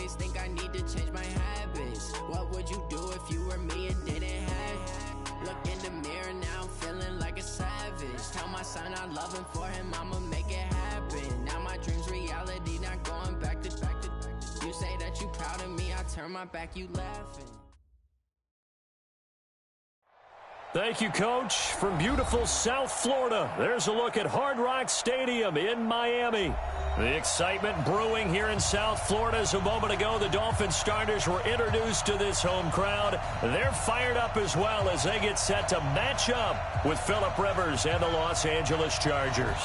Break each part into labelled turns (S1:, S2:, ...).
S1: always think I need to change my habits. What would you do if you were me and didn't have it? Look in the mirror now, I'm feeling like a savage. Tell my son I love him, for him I'ma make it happen. Now my dream's reality, not going back to. You say that you proud of me, I turn my back, you laughing.
S2: Thank you, Coach. From beautiful South Florida, there's a look at Hard Rock Stadium in Miami. The excitement brewing here in South Florida as a moment ago. The Dolphins starters were introduced to this home crowd. They're fired up as well as they get set to match up with Phillip Rivers and the Los Angeles Chargers.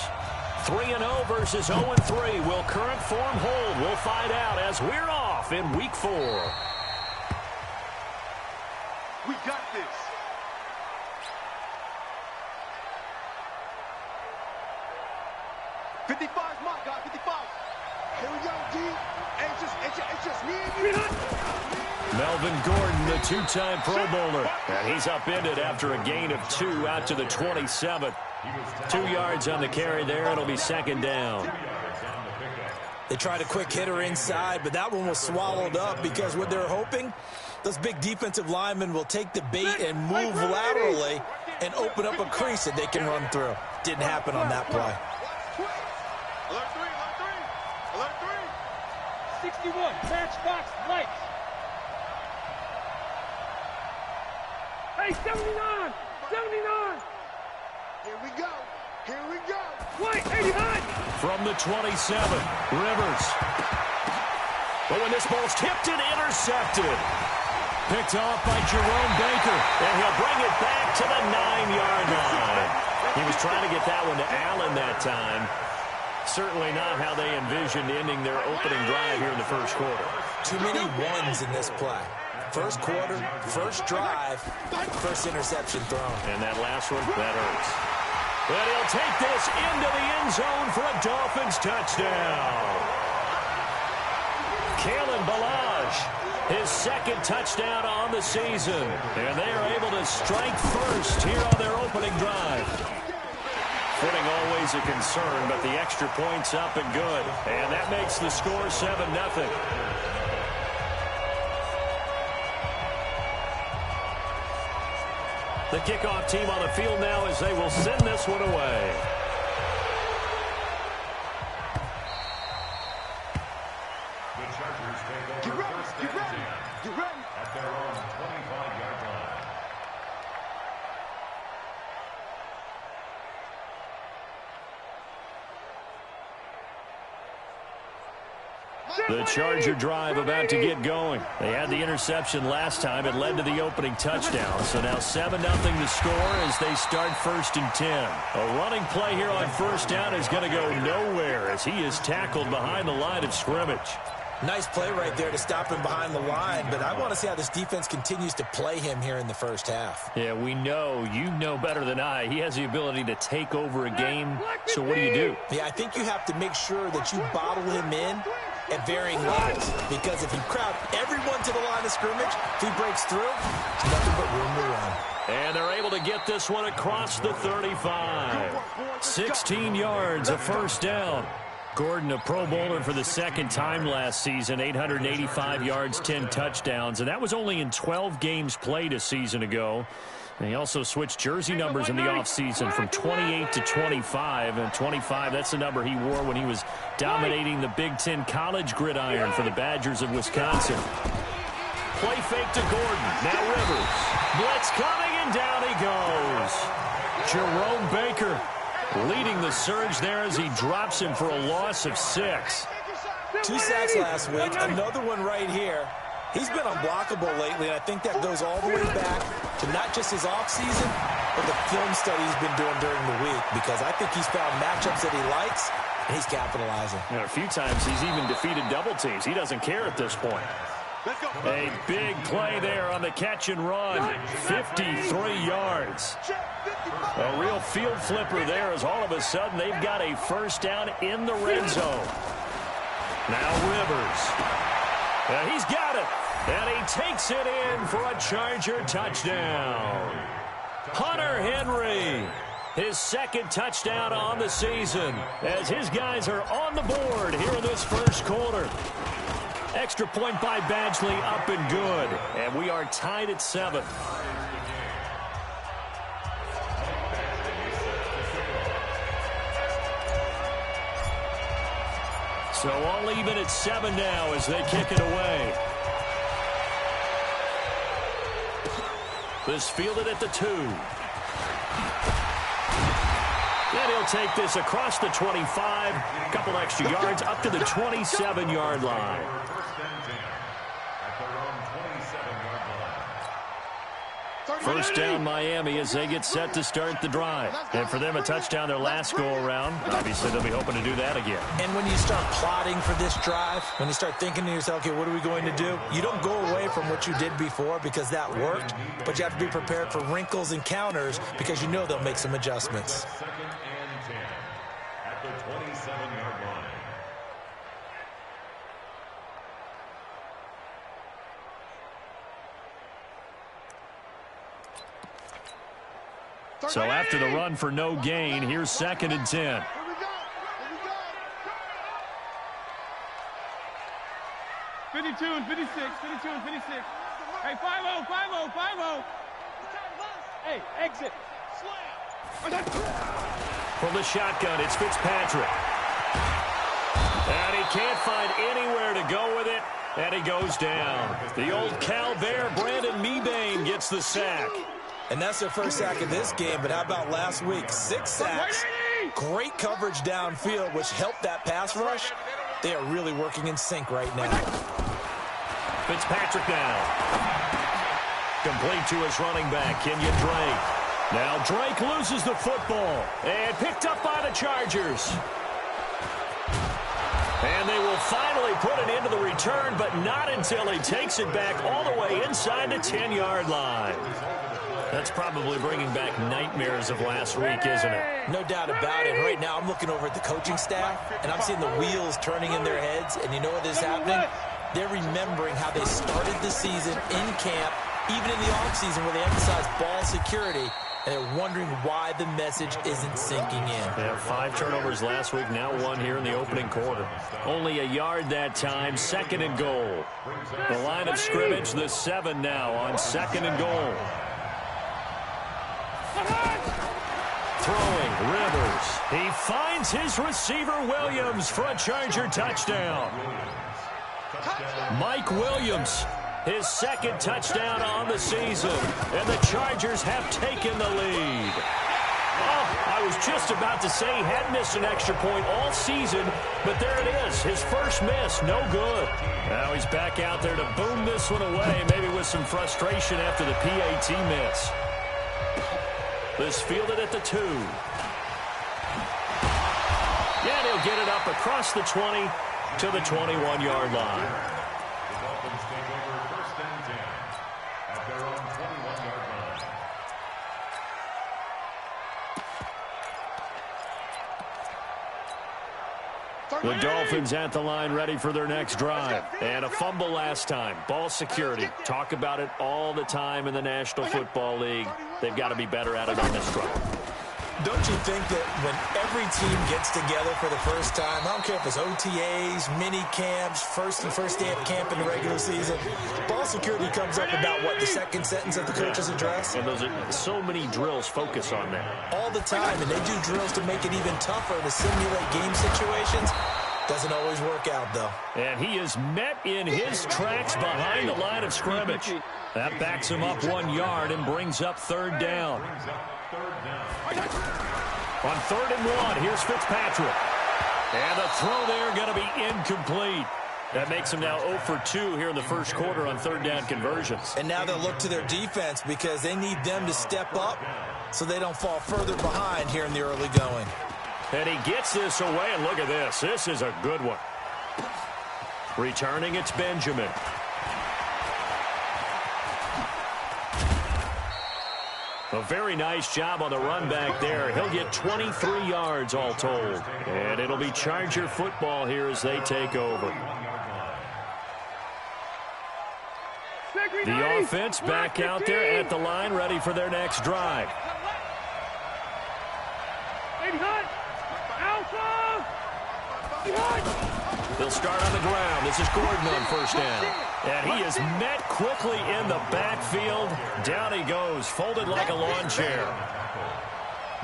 S2: 3-0 versus 0-3. Will current form hold? We'll find out as we're off in Week 4.
S3: We got this. My God, 55. Here we go, D. It's just me and you.
S2: Melvin Gordon, the two-time Pro Bowler. And he's upended after a gain of 2 out to the 27. 2 yards on the carry there. It'll be second down.
S4: They tried a quick hitter inside, but that one was swallowed up because what they're hoping, those big defensive linemen will take the bait and move laterally and open up a crease that they can run through. Didn't happen on that play.
S3: Alert 3.
S5: 61, matchbox lights. Hey, 79.
S3: Here we go.
S5: White, 89.
S2: From the 27, Rivers. But when this ball's tipped and intercepted. Picked off by Jerome Baker. And he'll bring it back to the 9-yard line. He was trying to get that one to Allen that time. Certainly not how they envisioned ending their opening drive here in the first quarter.
S4: Too many ones in this play. First quarter, first drive, first interception thrown.
S2: And that last one, that hurts. But he'll take this into the end zone for a Dolphins touchdown. Kalen Ballage, his second touchdown on the season. And they are able to strike first here on their opening drive. Footing always a concern, but the extra point's up and good. And that makes the score 7-0. The kickoff team on the field now as they will send this one away.
S6: The Chargers take over
S3: Get ready.
S6: at their own 25-yard line.
S2: The Charger drive about to get going. They had the interception last time. It led to the opening touchdown. So now 7-0 to score as they start 1st and 10. A running play here on first down is going to go nowhere as he is tackled behind the line of scrimmage.
S4: Nice play right there to stop him behind the line, but I want to see how this defense continues to play him here in the first half.
S2: Yeah, we know. You know better than I. He has the ability to take over a game. So what do?
S4: Yeah, I think you have to make sure that you bottle him in at varying levels, because if you crowd everyone to the line of scrimmage, if he breaks through, it's nothing but room to run.
S2: And they're able to get this one across the 35. 16 yards, a first down. Gordon, a Pro Bowler for the second time last season, 885 yards, 10 touchdowns, and that was only in 12 games played a season ago. And he also switched jersey numbers in the offseason from 28 to 25, and 25, that's the number he wore when he was dominating the Big Ten college gridiron for the Badgers of Wisconsin. Play fake to Gordon, now Rivers. Blitz coming, and down he goes. Jerome Baker leading the surge there as he drops him for a loss of 6.
S4: 2 sacks last week, another one right here. He's been unblockable lately, and I think that goes all the way back to not just his offseason, but the film study he's been doing during the week, because I think he's found matchups that he likes, and he's capitalizing.
S2: And a few times he's even defeated double teams. He doesn't care at this point. A big play there on the catch and run. 53 yards. A real field flipper there as all of a sudden they've got a first down in the red zone. Now Rivers. And he's got it. And he takes it in for a Charger touchdown. Hunter Henry, his second touchdown on the season as his guys are on the board here in this first quarter. Extra point by Badgley, up and good. And we are tied at 7. So all even at 7 now as they kick it away. This fielded at the 2. And he'll take this across the 25. A couple extra yards up to the 27-yard line. First down Miami as they get set to start the drive. And for them, a touchdown their last go-around. Obviously, they'll be hoping to do that again.
S4: And when you start plotting for this drive, when you start thinking to yourself, okay, what are we going to do? You don't go away from what you did before because that worked, but you have to be prepared for wrinkles and counters because you know they'll make some adjustments.
S6: Second and 10 at the 27-yard line.
S2: So after the run for no gain, here's 2nd and 10.
S3: Here we go.
S5: 52 and 56, 52 and 56. Hey, 5-0, 5-0, 5-0. Hey, exit.
S2: From the shotgun, it's Fitzpatrick. And he can't find anywhere to go with it, and he goes down. The old Cal Bear, Brandon Mebane, gets the sack.
S4: And that's their first sack of this game, but how about last week? 6 sacks, great coverage downfield, which helped that pass rush. They are really working in sync right now.
S2: Fitzpatrick now. Complete to his running back, Kenyon Drake. Now Drake loses the football and picked up by the Chargers. And they will finally put it into the return, but not until he takes it back all the way inside the 10-yard line. That's probably bringing back nightmares of last week, isn't it?
S4: No doubt about it. Right now, I'm looking over at the coaching staff, and I'm seeing the wheels turning in their heads. And you know what is happening? They're remembering how they started the season in camp, even in the offseason where they emphasized ball security, and they're wondering why the message isn't sinking in.
S2: Yeah, 5 turnovers last week, now 1 here in the opening quarter. Only a yard that time, 2nd and goal. The line of scrimmage, the 7 now on 2nd and goal. Throwing, Rivers. He finds his receiver, Williams, for a Charger touchdown. Mike Williams, his 2nd touchdown on the season. And the Chargers have taken the lead. Oh, I was just about to say he hadn't missed an extra point all season, but there it is, his first miss, no good. Now he's back out there to boom this one away, maybe with some frustration after the PAT miss. This fielded at the 2. Yeah, he'll get it up across the 20 to the 21-yard line.
S6: The Dolphins take over 1st and 10 at their own 21-yard line.
S2: The Dolphins at the line ready for their next drive. And a fumble last time. Ball security. Talk about it all the time in the National Football League. They've got to be better at it on this drive.
S4: Don't you think that when every team gets together for the first time, I don't care if it's OTAs, mini camps, first day of camp in the regular season, ball security comes up about, what, the 2nd sentence of the coach's address?
S2: And those are so many drills focus on that.
S4: All the time, and they do drills to make it even tougher to simulate game situations. Doesn't always work out, though.
S2: And he is met in his tracks behind the line of scrimmage. That backs him up 1 yard and brings up 3rd down. On 3rd and 1, here's Fitzpatrick. And the throw there going to be incomplete. That makes him now 0 for 2 here in the first quarter on 3rd down conversions.
S4: And now they'll look to their defense because they need them to step up so they don't fall further behind here in the early going.
S2: And he gets this away, and look at this. This is a good one. Returning, it's Benjamin. A very nice job on the run back there. He'll get 23 yards all told. And it'll be Charger football here as they take over. The offense back out there at the line, ready for their next drive.
S5: Alpha!
S2: They'll start on the ground. This is Gordon on first down. And he is met quickly in the backfield. Down he goes, folded like a lawn chair.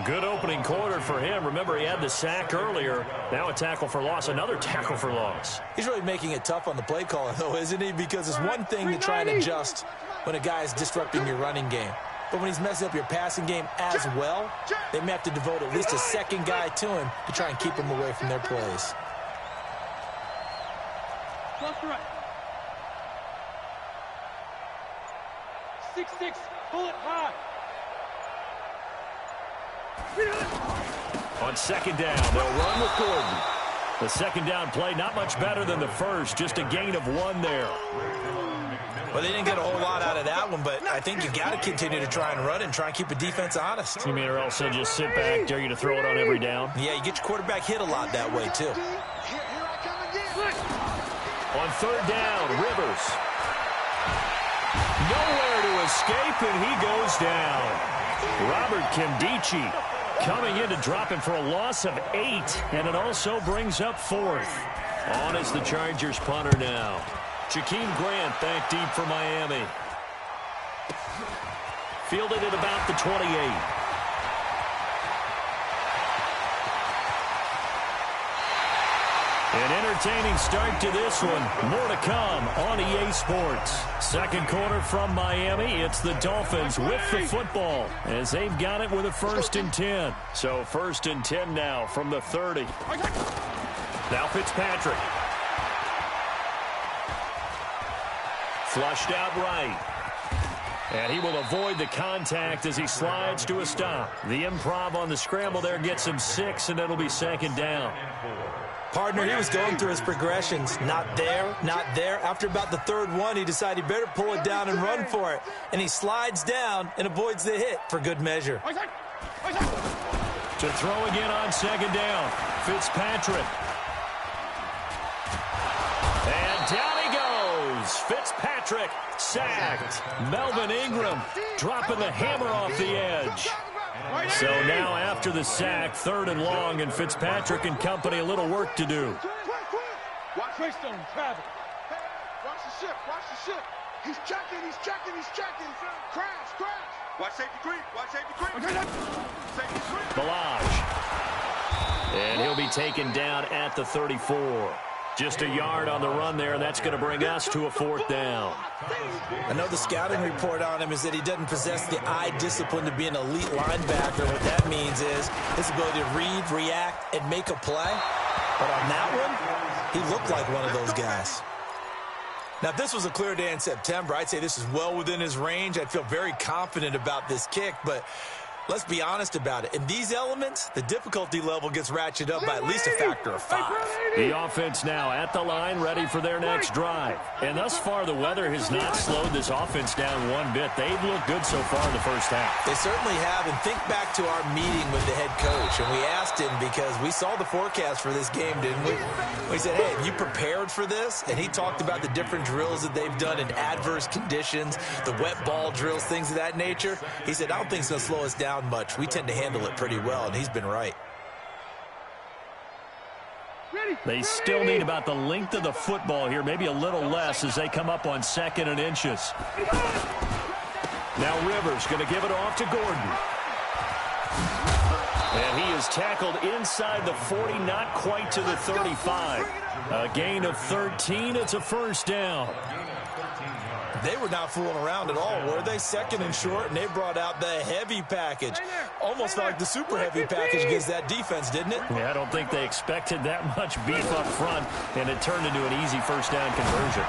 S2: Good opening quarter for him. Remember, he had the sack earlier. Now a tackle for loss, another tackle for loss.
S4: He's really making it tough on the play caller, though, isn't he? Because it's one thing to try and adjust when a guy is disrupting your running game. But when he's messing up your passing game as well, they may have to devote at least a second guy to him to try and keep him away from their plays.
S5: Left to right. 6-6. Pull it high.
S2: On second down, they'll run with Gordon. The second down play not much better than the first, just a gain of 1 there.
S4: Well, they didn't get a whole lot out of that one, but I think you got to continue to try and run and try and keep the defense honest.
S2: You mean or else they'll just sit back, dare you to throw it on every down?
S4: Yeah, you get your quarterback hit a lot that way, too.
S2: On third down, Rivers. Nowhere to escape, and he goes down. Robert Kimdichie coming in to drop him for a loss of 8, and it also brings up 4th. On is the Chargers punter now. Jakeem Grant back deep for Miami. Fielded at about the 28. An entertaining start to this one. More to come on EA Sports. Second quarter from Miami. It's the Dolphins with the football as they've got it with a 1st and 10. So 1st and 10 now from the 30. Now Fitzpatrick. Flushed out right. And he will avoid the contact as he slides to a stop. The improv on the scramble there gets him 6, and it'll be second down.
S4: Partner, he was going through his progressions. Not there, not there. After about the 3rd one, he decided he better pull it down and run for it. And he slides down and avoids the hit for good measure.
S2: To throw again on second down. Fitzpatrick. And down he goes. Fitzpatrick sacked. Melvin Ingram dropping the hammer off the edge. So now after the sack, 3rd and long, and Fitzpatrick and company a little work to do.
S3: Watch Greystone, Travis. Watch the ship, watch the ship. He's checking, he's checking, he's checking. Crash, crash. Watch safety creep, watch safety creep. Safety creep.
S2: Balaj. And he'll be taken down at the 34. Just a yard on the run there, and that's going to bring us to a 4th down.
S4: I know the scouting report on him is that he doesn't possess the eye discipline to be an elite linebacker. What that means is his ability to read, react, and make a play. But on that one, he looked like one of those guys. Now, if this was a clear day in September, I'd say this is well within his range. I'd feel very confident about this kick, but let's be honest about it. In these elements, the difficulty level gets ratcheted up by at least a factor of 5.
S2: The offense now at the line, ready for their next drive. And thus far, the weather has not slowed this offense down one bit. They've looked good so far in the first half.
S4: They certainly have. And think back to our meeting with the head coach. And we asked him, because we saw the forecast for this game, didn't we? We said, hey, have you prepared for this? And he talked about the different drills that they've done in adverse conditions, the wet ball drills, things of that nature. He said, I don't think it's going to slow us down much. We tend to handle it pretty well, and he's been right.
S2: They still need about the length of the football here, maybe a little less as they come up on 2nd and inches. Now Rivers going to give it off to Gordon. And he is tackled inside the 40, not quite to the 35. A gain of 13, it's a 1st down.
S4: They were not fooling around at all, were they? 2nd and short, and they brought out the heavy package. Almost felt like the super heavy package against that defense, didn't it?
S2: Yeah, I don't think they expected that much beef up front, and it turned into an easy 1st down conversion.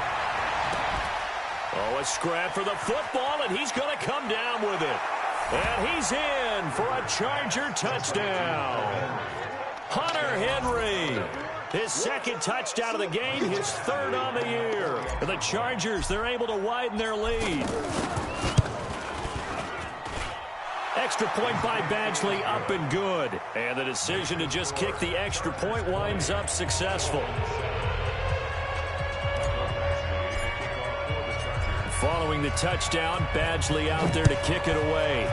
S2: Oh, a scrap for the football, and he's going to come down with it. And he's in for a Charger touchdown. Hunter Henry. His 2nd touchdown of the game, his 3rd on the year. And the Chargers, they're able to widen their lead. Extra point by Badgley, up and good. And the decision to just kick the extra point winds up successful. Following the touchdown, Badgley out there to kick it away.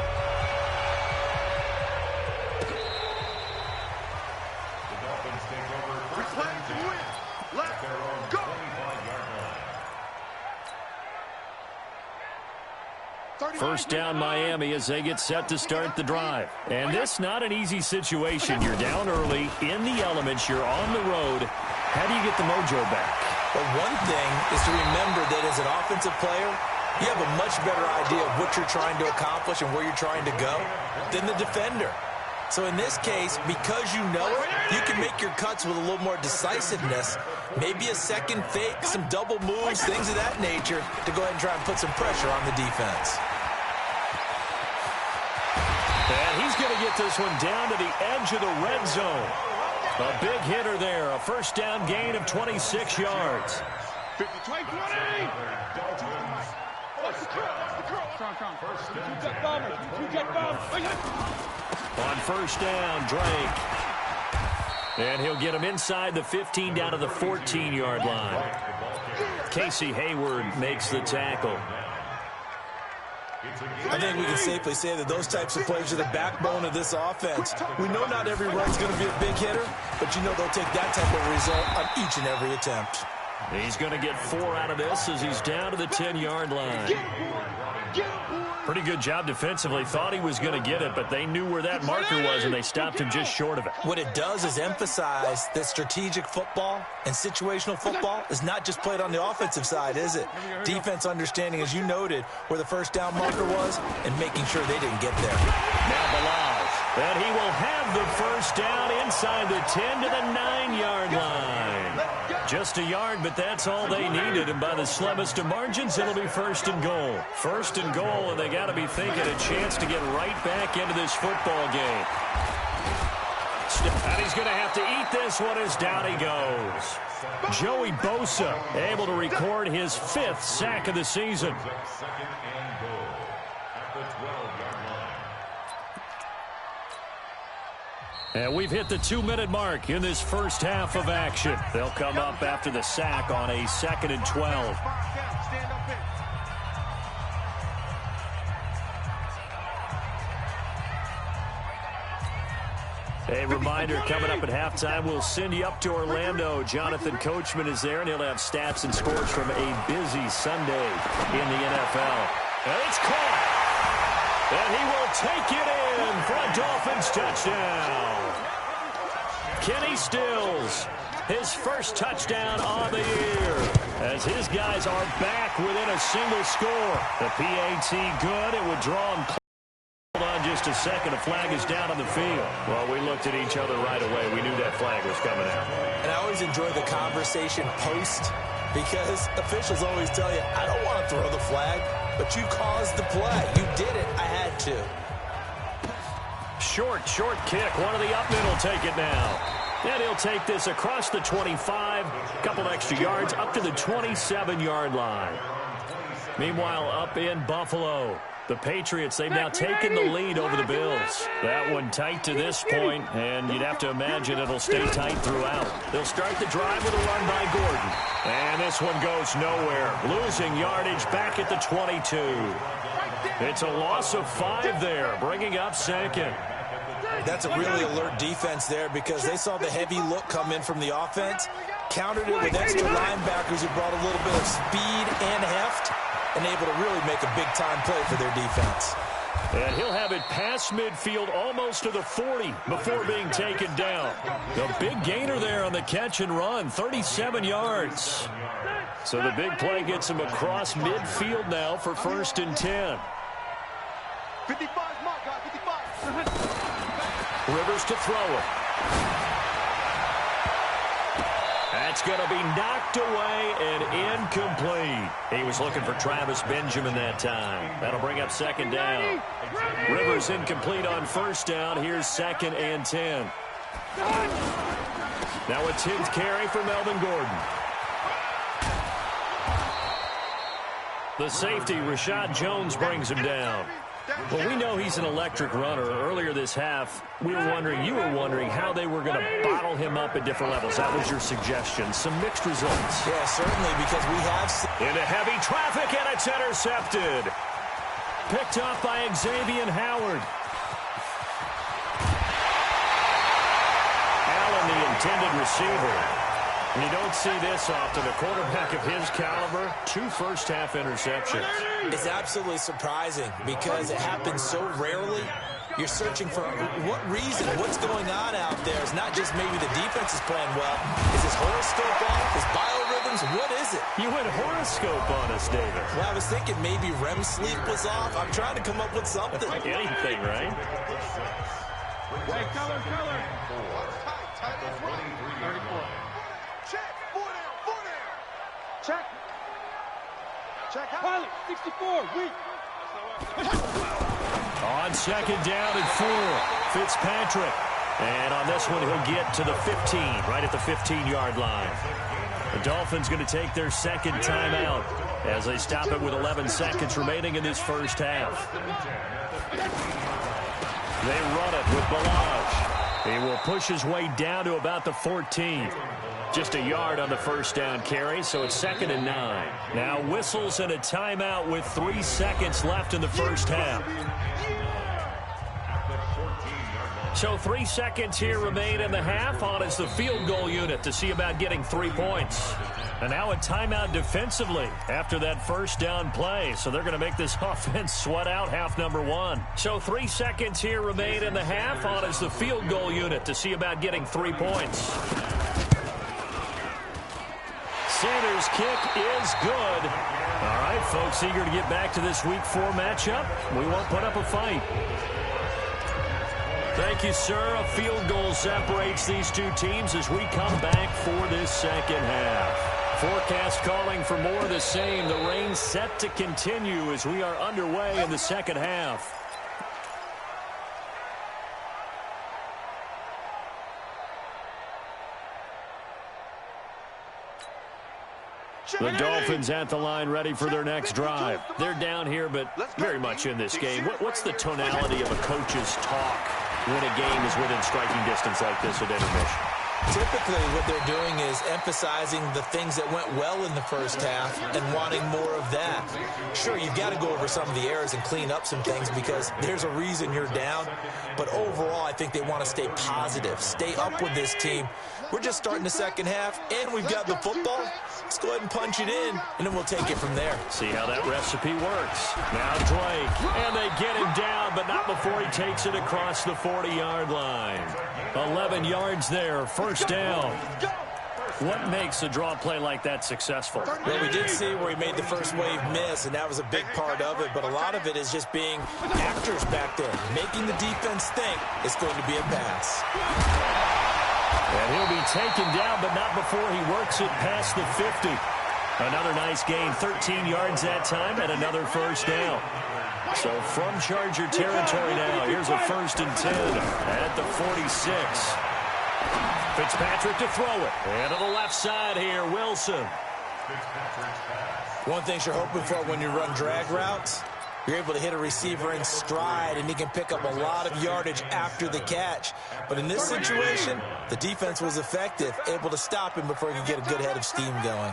S2: First down Miami as they get set to start the drive. And this not an easy situation. You're down early, in the elements, you're on the road. How do you get the mojo back?
S4: Well, one thing is to remember that as an offensive player, you have a much better idea of what you're trying to accomplish and where you're trying to go than the defender. So in this case, because you know it, you can make your cuts with a little more decisiveness. Maybe a second fake, some double moves, things of that nature to go ahead and try and put some pressure on the defense.
S2: And he's going to get this one down to the edge of the red zone. A big hitter there, a first down gain of 26 yards.
S3: 50, 20, 20.
S2: On first down, Drake. And he'll get him inside the 15 down to the 14-yard line. Casey Hayward makes the tackle.
S4: I think we can safely say that those types of plays are the backbone of this offense. We know not every run's going to be a big hitter, but you know they'll take that type of result on each and every attempt.
S2: He's going to get 4 out of this as he's down to the 10-yard line. Pretty good job defensively. Thought he was going to get it, but they knew where that marker was, and they stopped him just short of it.
S4: What it does is emphasize that strategic football and situational football is not just played on the offensive side, is it? Defense understanding, as you noted, where the first down marker was and making sure they didn't get there.
S2: Now Balaj. And he will have the first down inside the 10 to the 9-yard line. Just a yard, but that's all they needed. And by the slimmest of margins, it'll be first and goal. First and goal, and they got to be thinking a chance to get right back into this football game. And he's going to have to eat this one as down he goes. Joey Bosa able to record his 5th sack of the season.
S6: Second and goal at the 12-yard line.
S2: And we've hit the 2-minute mark in this first half of action. They'll come up after the sack on a 2nd and 12. A reminder, coming up at halftime, we'll send you up to Orlando. Jonathan Coachman is there, and he'll have stats and scores from a busy Sunday in the NFL. And it's caught. And he will take it in for a Dolphins touchdown. Kenny Stills, his first touchdown on the year, as his guys are back within a single score. The PAT good. It would draw him. Hold on just a second. A flag is down on the field. Well, we looked at each other right away. We knew that flag was coming out.
S4: And I always enjoy the conversation post, because officials always tell you, I don't want to throw the flag, but you caused the play. You did it. I had to.
S2: Short kick. One of the up men will take it now. And he'll take this across the 25, a couple extra yards, up to the 27-yard line. Meanwhile, up in Buffalo, the Patriots, they've now taken the lead over the Bills. That one tight to this point, and you'd have to imagine it'll stay tight throughout. They'll start the drive with a run by Gordon. And this one goes nowhere. Losing yardage back at the 22. It's a loss of 5 there, bringing up 2nd.
S4: That's a really alert defense there, because they saw the heavy look come in from the offense, countered it with extra linebackers who brought a little bit of speed and heft, and able to really make a big-time play for their defense.
S2: And he'll have it past midfield almost to the 40 before being taken down. The big gainer there on the catch and run, 37 yards. So the big play gets him across midfield now for 1st and 10.
S3: 55 mark, guys, 55.
S2: Rivers to throw it. That's going to be knocked away and incomplete. He was looking for Travis Benjamin that time. That'll bring up 2nd down. Rivers incomplete on 1st down. Here's 2nd and 10. Now a 10th carry for Melvin Gordon. The safety, Rashad Jones, brings him down. Well, we know he's an electric runner. Earlier this half, you were wondering how they were going to bottle him up at different levels. That was your suggestion. Some mixed results.
S4: Yeah, certainly, because we have...
S2: Into heavy traffic, and it's intercepted. Picked off by Xavier Howard. Allen, the intended receiver. And you don't see this often. A quarterback of his caliber, 2 first-half interceptions.
S4: It's absolutely surprising because it happens so rarely. You're searching for what reason, what's going on out there. It's not just maybe the defense is playing well. Is his horoscope off? His biorhythms? What is it?
S2: You went horoscope on us, David.
S4: Well, I was thinking maybe REM sleep was off. I'm trying to come up with something.
S2: Anything, right?
S5: Hey, color.
S3: 34. Check. 4 down. Check.
S5: Pilot, 64, weak.
S2: On second down and 4, Fitzpatrick. And on this one, he'll get to the 15, right at the 15-yard line. The Dolphins going to take their second timeout as they stop it with 11 seconds remaining in this first half. They run it with Balaj. He will push his way down to about the 14. Just a yard on the first down carry, so it's 2nd and 9. Now whistles and a timeout with 3 seconds left in the first half. So 3 seconds here remain in the half. On is the field goal unit to see about getting 3 points. And now a timeout defensively after that first down play. So they're going to make this offense sweat out half number 1. So 3 seconds here remain in the half. On is the field goal unit to see about getting 3 points. Sanders' kick is good. All right, folks, eager to get back to this Week 4 matchup. We won't put up a fight. Thank you, sir. A field goal separates these two teams as we come back for this second half. Forecast calling for more of the same. The rain set to continue as we are underway in the second half. The Dolphins at the line ready for their next drive. They're down here, but very much in this game. What's the tonality of a coach's talk when a game is within striking distance like this at intermission?
S4: Typically, what they're doing is emphasizing the things that went well in the first half and wanting more of that. Sure, you've got to go over some of the errors and clean up some things because there's a reason you're down. But overall, I think they want to stay positive, stay up with this team. We're just starting the second half, and we've got the football. Let's go ahead and punch it in, and then we'll take it from there.
S2: See how that recipe works. Now Drake, and they get him down, but not before he takes it across the 40-yard line. 11 yards there, first down. What makes a draw play like that successful?
S4: Well, we did see where he made the first wave miss, and that was a big part of it. But a lot of it is just being actors back there, making the defense think it's going to be a pass.
S2: And he'll be taken down, but not before he works it past the 50. Another nice gain, 13 yards that time, and another first down. So from Charger territory now, here's a 1st and 10 at the 46. Fitzpatrick to throw it. And to the left side here, Wilson.
S4: One thing you're hoping for when you run drag routes, you're able to hit a receiver in stride, and he can pick up a lot of yardage after the catch. But in this situation, the defense was effective, able to stop him before he could get a good head of steam going.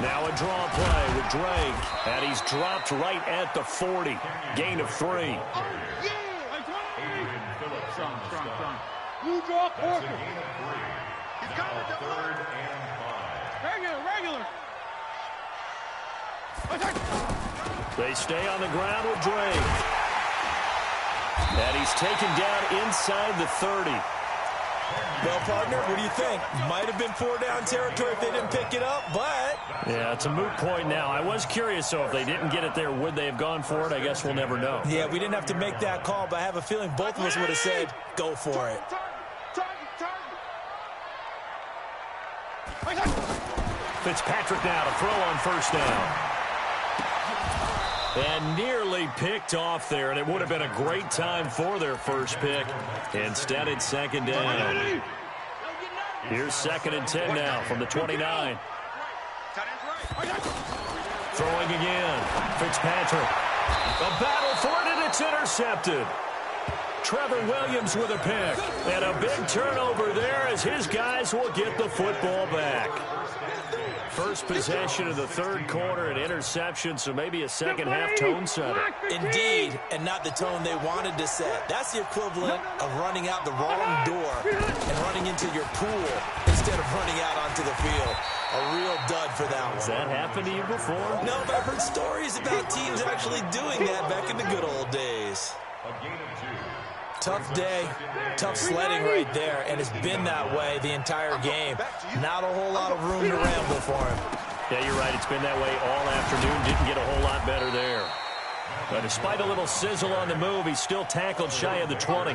S2: Now a draw play with Drake, and he's dropped right at the 40. Gain of 3.
S5: Strong. You draw quarter.
S3: He's got it.
S5: Regular.
S2: They stay on the ground with Drake. And he's taken down inside the 30.
S4: Well, partner, what do you think? Might have been 4-down territory if they didn't pick it up, but...
S2: Yeah, it's a moot point now. I was curious, so if they didn't get it there, would they have gone for it? I guess we'll never know.
S4: Yeah, we didn't have to make that call, but I have a feeling both of us would have said, go for it.
S2: Fitzpatrick now to throw on first down. And nearly picked off there, and it would have been a great time for their first pick. Instead, it's second down. Here's 2nd and 10 now from the 29. Throwing again. Fitzpatrick. A battle for it, and it's intercepted. Trevor Williams with a pick. And a big turnover there as his guys will get the football back. First possession of the third quarter, an interception, so maybe a second-half tone setter.
S4: Indeed, and not the tone they wanted to set. That's the equivalent of running out the wrong door and running into your pool instead of running out onto the field. A real dud for that one.
S2: Has that happened to you before?
S4: No, but I've heard stories about teams actually doing that back in the good old days. Tough day, tough sledding right there, and it's been that way the entire game. Not a whole lot of room to ramble for him.
S2: Yeah, you're right. It's been that way all afternoon. Didn't get a whole lot better there. But despite a little sizzle on the move, he's still tackled shy of the 20.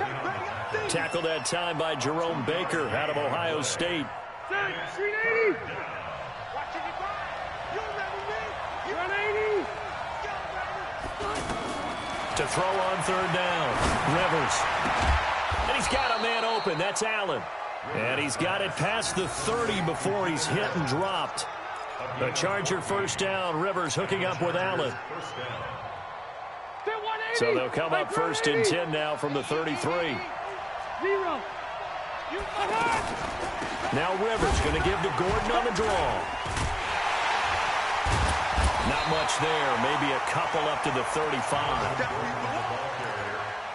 S2: Tackled that time by Jerome Baker out of Ohio State. To throw on third down, Rivers. And he's got a man open. That's Allen. And he's got it past the 30 before he's hit and dropped. The Charger first down. Rivers hooking up with Allen. So they'll come up first and 10 now from the 33. Now Rivers going to give to Gordon on the draw. Not much there. Maybe a couple up to the 35.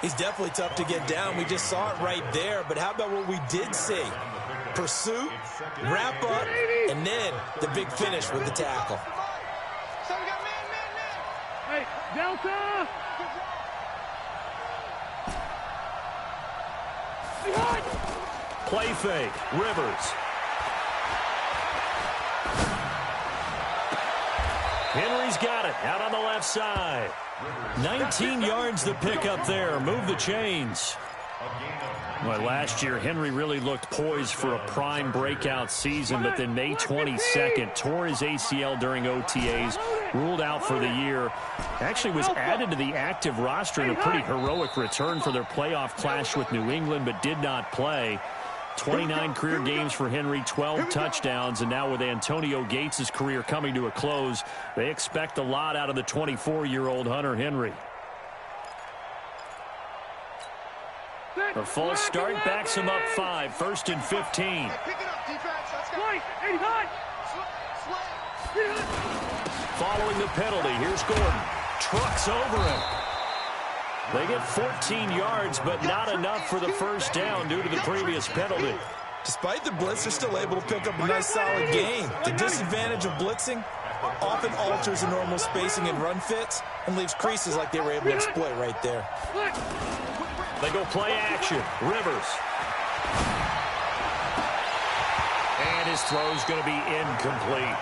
S4: He's definitely tough to get down. We just saw it right there. But how about what we did see? Pursuit, wrap up, and then the big finish with the tackle.
S5: Hey, Delta!
S2: Play fake. Rivers. Henry's got it out on the left side. 19 yards to pick up there. Move the chains. Well, last year, Henry really looked poised for a prime breakout season, but then May 22nd, tore his ACL during OTAs, ruled out for the year. Actually was added to the active roster in a pretty heroic return for their playoff clash with New England, but did not play. 29 career games for Henry, 12 touchdowns, and now with Antonio Gates' career coming to a close, they expect a lot out of the 24-year-old Hunter Henry. A false start backs him up 5, first and 15. Following the penalty, here's Gordon. Trucks over him. They get 14 yards, but not enough for the first down due to the previous penalty.
S4: Despite the blitz, they're still able to pick up a nice solid gain. The disadvantage of blitzing often alters the normal spacing and run fits and leaves creases like they were able to exploit right there.
S2: They go play action. Rivers. And his throw's going to be incomplete.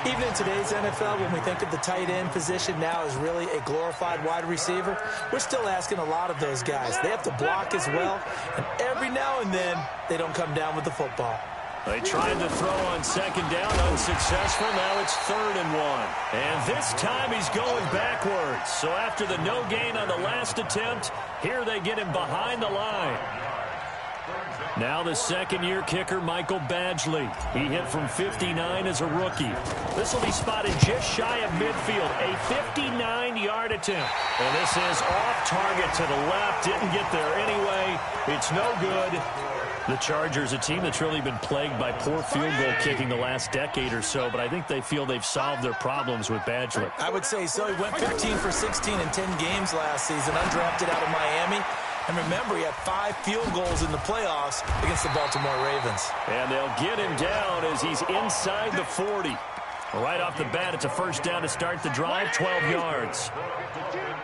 S4: Even in today's NFL, when we think of the tight end position now as really a glorified wide receiver, we're still asking a lot of those guys. They have to block as well, and every now and then, they don't come down with the football.
S2: They tried to throw on second down, unsuccessful. Now it's 3rd and 1. And this time he's going backwards. So after the no gain on the last attempt, here they get him behind the line. Now the second-year kicker, Michael Badgley. He hit from 59 as a rookie. This will be spotted just shy of midfield. A 59-yard attempt. And this is off target to the left. Didn't get there anyway. It's no good. The Chargers, a team that's really been plagued by poor field goal kicking the last decade or so, but I think they feel they've solved their problems with Badgley.
S4: I would say so. He went 15 for 16 in 10 games last season, undrafted out of Miami. And remember, he had 5 field goals in the playoffs against the Baltimore Ravens.
S2: And they'll get him down as he's inside the 40. Right off the bat, it's a first down to start the drive, 12 yards.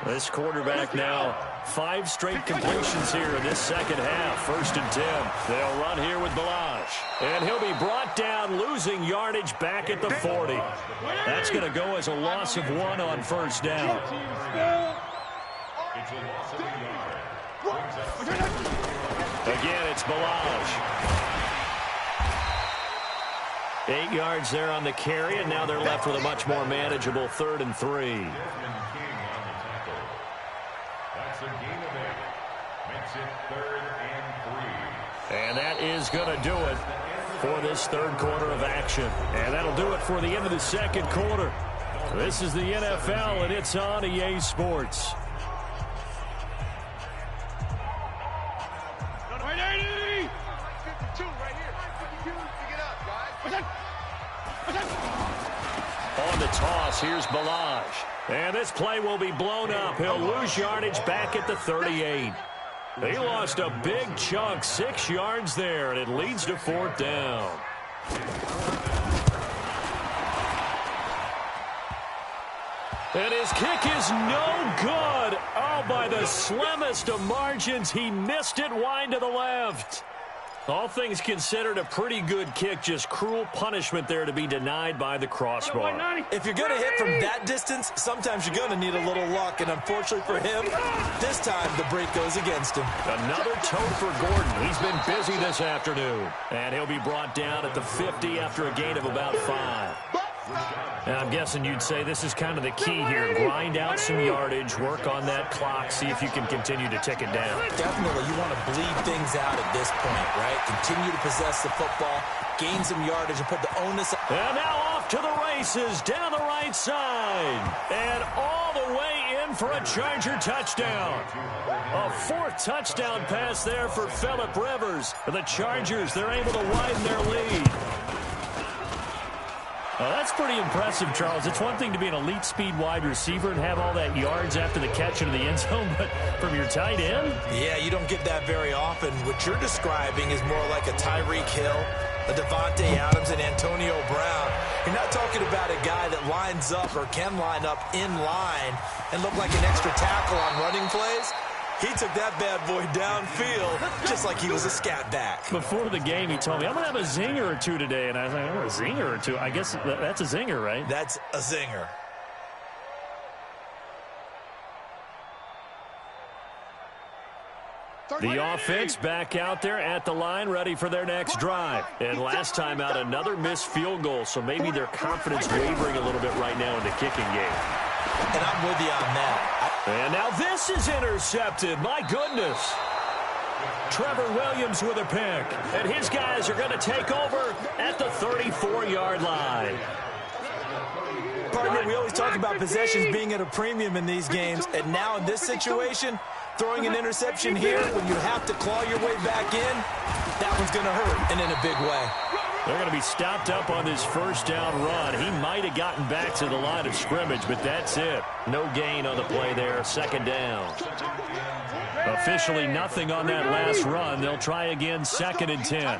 S2: This quarterback now, 5 straight completions here in this second half. 1st and 10. They'll run here with Balaj. And he'll be brought down, losing yardage back at the 40. That's going to go as a loss of 1 on first down.
S6: It's a loss of a yard.
S2: Again, it's Balaj. 8 yards there on the carry, and now they're left with a much more manageable 3rd and 3.
S6: That's a gain of 8. Makes it 3rd and 3.
S2: And that is going to do it for this third quarter of action. And that'll do it for the end of the second quarter. This is the NFL, and it's on EA Sports. On the toss, here's Balaj. And this play will be blown up. He'll lose yardage back at the 38. He lost a big chunk, 6 yards there, and it leads to 4th down. And his kick is no good. Oh, by the slimmest of margins, he missed it wide to the left. All things considered, a pretty good kick. Just cruel punishment there to be denied by the crossbar.
S4: If you're going to hit from that distance, sometimes you're going to need a little luck. And unfortunately for him, this time the break goes against him.
S2: Another toe for Gordon. He's been busy this afternoon. And he'll be brought down at the 50 after a gain of about 5. And I'm guessing you'd say this is kind of the key here. Grind out some yardage, work on that clock, see if you can continue to tick it down.
S4: Definitely, you want to bleed things out at this point, right? Continue to possess the football, gain some yardage, and put the onus.
S2: And now off to the races, down the right side. And all the way in for a Charger touchdown. A 4th touchdown pass there for Phillip Rivers. The Chargers, they're able to widen their lead. Oh, that's pretty impressive, Charles. It's one thing to be an elite speed wide receiver and have all that yards after the catch into the end zone, but from your tight end?
S4: Yeah, you don't get that very often. What you're describing is more like a Tyreek Hill, a Devontae Adams, and Antonio Brown. You're not talking about a guy that lines up or can line up in line and look like an extra tackle on running plays. He took that bad boy downfield just like he was a scat back.
S2: Before the game, he told me, I'm going to have a zinger or two today. And I was like, oh, a zinger or two? I guess that's a zinger, right?
S4: That's a zinger.
S2: The offense back out there at the line, ready for their next drive. And last time out, another missed field goal, so maybe their confidence wavering a little bit right now in the kicking game.
S4: And I'm with you on that.
S2: And now this is intercepted. My goodness. Trevor Williams with a pick. And his guys are going to take over at the 34-yard line.
S4: Partner, we always talk about possessions being at a premium in these games. And now in this situation, throwing an interception here when you have to claw your way back in, that one's going to hurt, and in a big way.
S2: They're going to be stopped up on this first down run. He might have gotten back to the line of scrimmage, but that's it. No gain on the play there. 2nd down. Officially nothing on that last run. They'll try again 2nd and 10.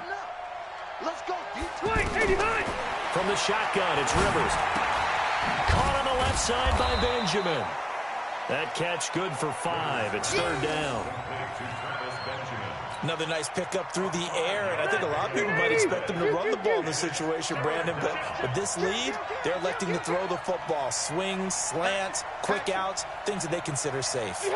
S2: From the shotgun, it's Rivers. Caught on the left side by Benjamin. That catch good for 5. It's 3rd down.
S4: Another nice pickup through the air, and I think a lot of people might expect them to run the ball in this situation, Brandon, but with this lead, they're electing to throw the football. Swings, slants, quick outs, things that they consider safe.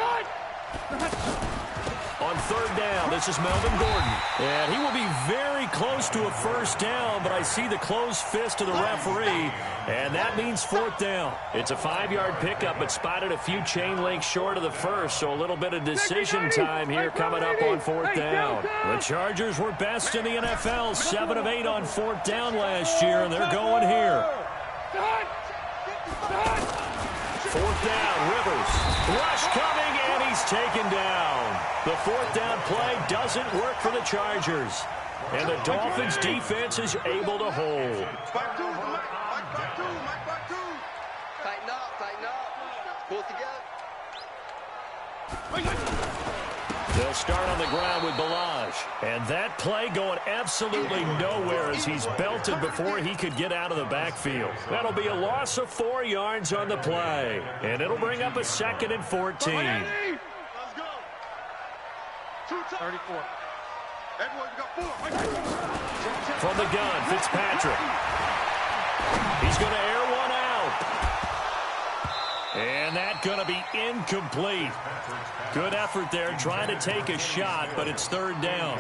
S2: On 3rd down, this is Melvin Gordon. And he will be very close to a first down, but I see the closed fist of the referee, and that means 4th down. It's a 5-yard pickup, but spotted a few chain links short of the first, so a little bit of decision time here coming up on 4th down. The Chargers were best in the NFL, 7 of 8 on 4th down last year, and they're going here. 4th down, Rivers. Rush coming, and he's taken down. The 4th down play doesn't work for the Chargers. And the Dolphins defense is able to hold.
S3: Tighten up. Pull together.
S2: They'll start on the ground with Balaj. And that play going absolutely nowhere as he's belted before he could get out of the backfield. That'll be a loss of 4 yards on the play. And it'll bring up a 2nd and 14.
S3: Let's go. 34. Edwards got 4.
S2: From the gun, Fitzpatrick. He's going to air one out. And that's going to be incomplete. Good effort there, trying to take a shot, but it's 3rd down.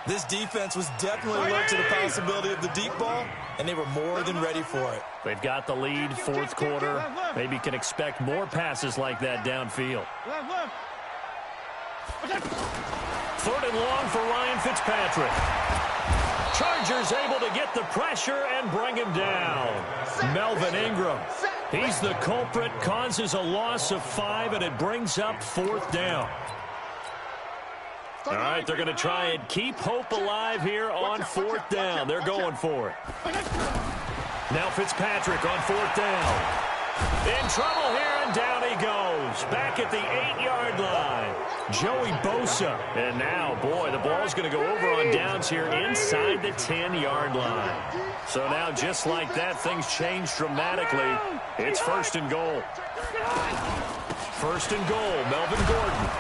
S4: This defense was definitely alert to the possibility of the deep ball, and they were more than ready for it.
S2: They've got the lead, 4th quarter. Maybe can expect more passes like that downfield. 3rd and long for Ryan Fitzpatrick. Chargers able to get the pressure and bring him down. Melvin Ingram. He's the culprit, causes a loss of 5, and it brings up 4th down. All right, they're going to try and keep hope alive here on 4th down. They're going for it. Now Fitzpatrick on 4th down. In trouble here, and down he goes. Back at the 8-yard line. Joey Bosa. And now, boy, the ball's going to go over on downs here inside the 10-yard line. So now, just like that, things change dramatically. It's 1st and goal. 1st and goal, Melvin Gordon.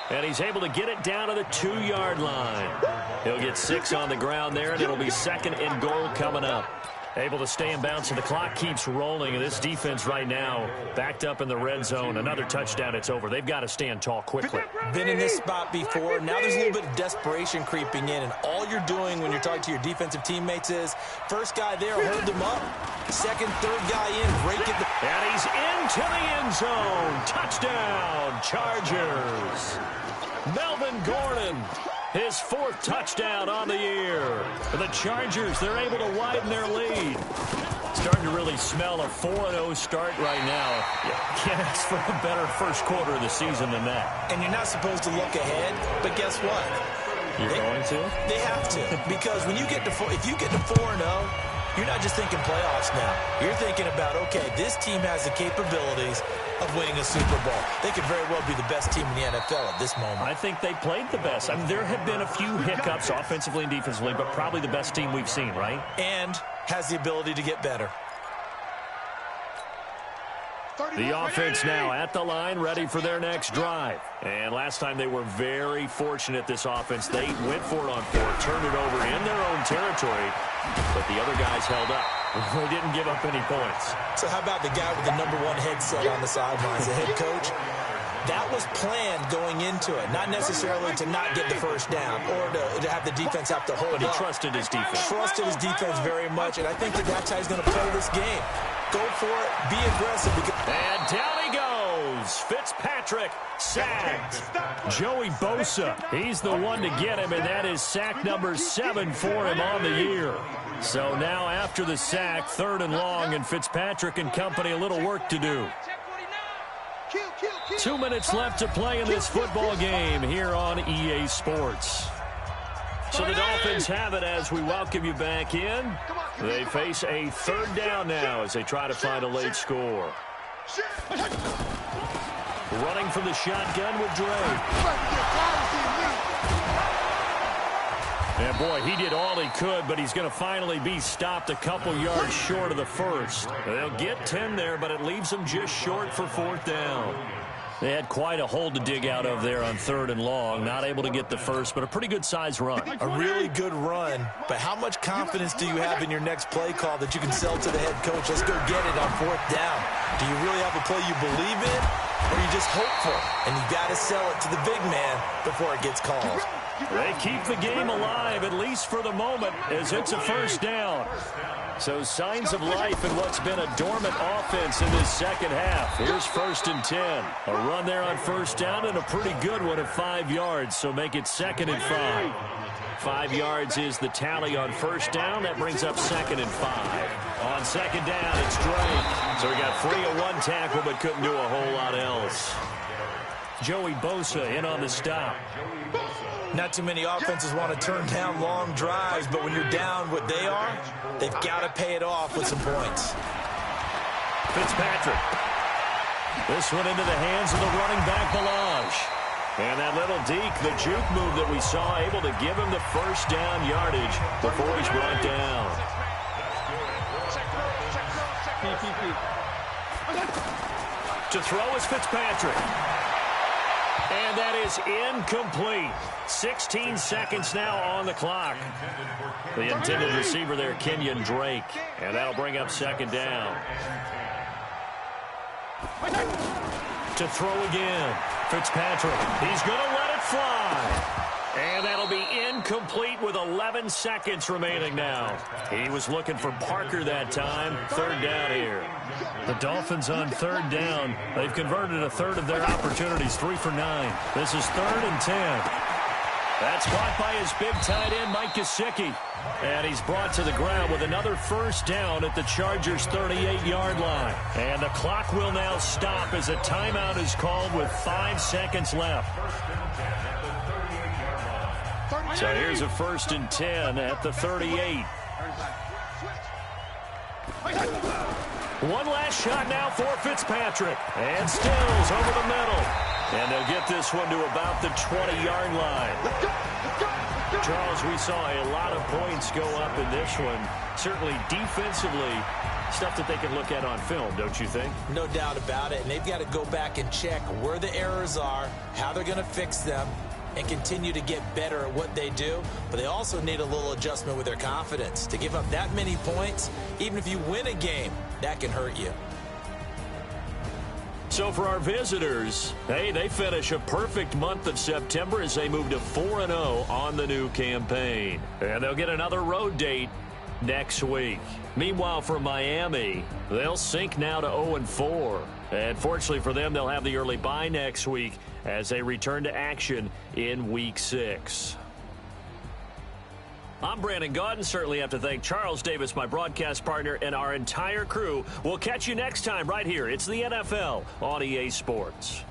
S2: And he's able to get it down to the 2-yard line. He'll get 6 on the ground there, and it'll be 2nd and goal coming up. Able to stay in bounds, and the clock keeps rolling. And this defense right now backed up in the red zone. Another touchdown, it's over. They've got to stand tall quickly.
S4: Been in this spot before. Now there's a little bit of desperation creeping in, and all you're doing when you're talking to your defensive teammates is first guy there, hold them up. Second, third guy in, break it.
S2: And he's into the end zone. Touchdown, Chargers. Melvin Gordon. His 4th touchdown on the year. For the Chargers, they're able to widen their lead. Starting to really smell a 4-0 start right now. Can't ask for a better first quarter of the season than that.
S4: And you're not supposed to look ahead, but guess what?
S2: You're going to?
S4: They have to. Because when you get to if you get to 4-0, you're not just thinking playoffs now. You're thinking about, okay, this team has the capabilities of winning a Super Bowl. They could very well be the best team in the NFL at this moment.
S2: I think they played the best. I mean, there have been a few hiccups offensively and defensively, but probably the best team we've seen, right?
S4: And has the ability to get better.
S2: The offense now at the line, ready for their next drive. And last time they were very fortunate, this offense. They went for it on 4th, turned it over in their own territory, but the other guys held up. They didn't give up any points.
S4: So how about the guy with the #1 headset on the sidelines, the head coach? That was planned going into it, not necessarily to not get the first down or to have the defense have to hold up.
S2: But he trusted his defense.
S4: Trusted his defense very much, and I think that's how he's going to play this game. Go for it, be aggressive.
S2: And down he goes. Fitzpatrick sacked. Joey Bosa, he's the one to get him, and that is sack number 7 for him on the year. So now after the sack, 3rd and long, and Fitzpatrick and company a little work to do. 2 minutes left to play in this football game here on EA Sports. So the Dolphins have it as we welcome you back in. They face a 3rd down now as they try to find a late score. Running from the shotgun with Drake. And boy, he did all he could, but he's going to finally be stopped a couple yards short of the 1st. They'll get 10 there, but it leaves them just short for 4th down. They had quite a hole to dig out of there on 3rd and long. Not able to get the 1st, but a pretty good-sized run.
S4: A really good run, but how much confidence do you have in your next play call that you can sell to the head coach? Let's go get it on 4th down. Do you really have a play you believe in, or are you just hopeful? And you got to sell it to the big man before it gets called.
S2: They keep the game alive, at least for the moment, as it's a 1st down. So signs of life in what's been a dormant offense in this second half. Here's 1st and 10. A run there on 1st down and a pretty good one of 5 yards, so make it 2nd and 5. 5 yards is the tally on 1st down. That brings up 2nd and 5. On 2nd down, it's Drake. So he got free of 1 tackle but couldn't do a whole lot else. Joey Bosa in on the stop.
S4: Not too many offenses want to turn down long drives, but when you're down what they are, they've got to pay it off with some points.
S2: Fitzpatrick. This one into the hands of the running back, Balaj. And that little deke, the juke move that we saw, able to give him the 1st down yardage before he's brought down. To throw is Fitzpatrick. And that is incomplete. 16 seconds now on the clock. The intended receiver there, Kenyon Drake. And that'll bring up 2nd down. To throw again. Fitzpatrick. He's going to let it fly. And that'll be incomplete with 11 seconds remaining now. He was looking for Parker that time. 3rd down here. The Dolphins on 3rd down. They've converted a 1/3 of their opportunities, 3 for 9. This is 3rd and 10. That's caught by his big tight end, Mike Gesicki. And he's brought to the ground with another 1st down at the Chargers' 38-yard line. And the clock will now stop as a timeout is called with 5 seconds left. So here's a 1st and 10 at the 38. One last shot now for Fitzpatrick. And Stills over the middle. And they'll get this one to about the 20-yard line. Charles, we saw a lot of points go up in this one. Certainly defensively, stuff that they can look at on film, don't you think?
S4: No doubt about it. And they've got to go back and check where the errors are, how they're going to fix them, and continue to get better at what they do. But they also need a little adjustment with their confidence. To give up that many points, even if you win a game, that can hurt you.
S2: So for our visitors, hey, they finish a perfect month of September as they move to 4-0 on the new campaign. And they'll get another road date next week. Meanwhile, for Miami, they'll sink now to 0-4. And fortunately for them, they'll have the early bye next week as they return to action in Week 6. I'm Brandon Gaudin. Certainly have to thank Charles Davis, my broadcast partner, and our entire crew. We'll catch you next time right here. It's the NFL on EA Sports.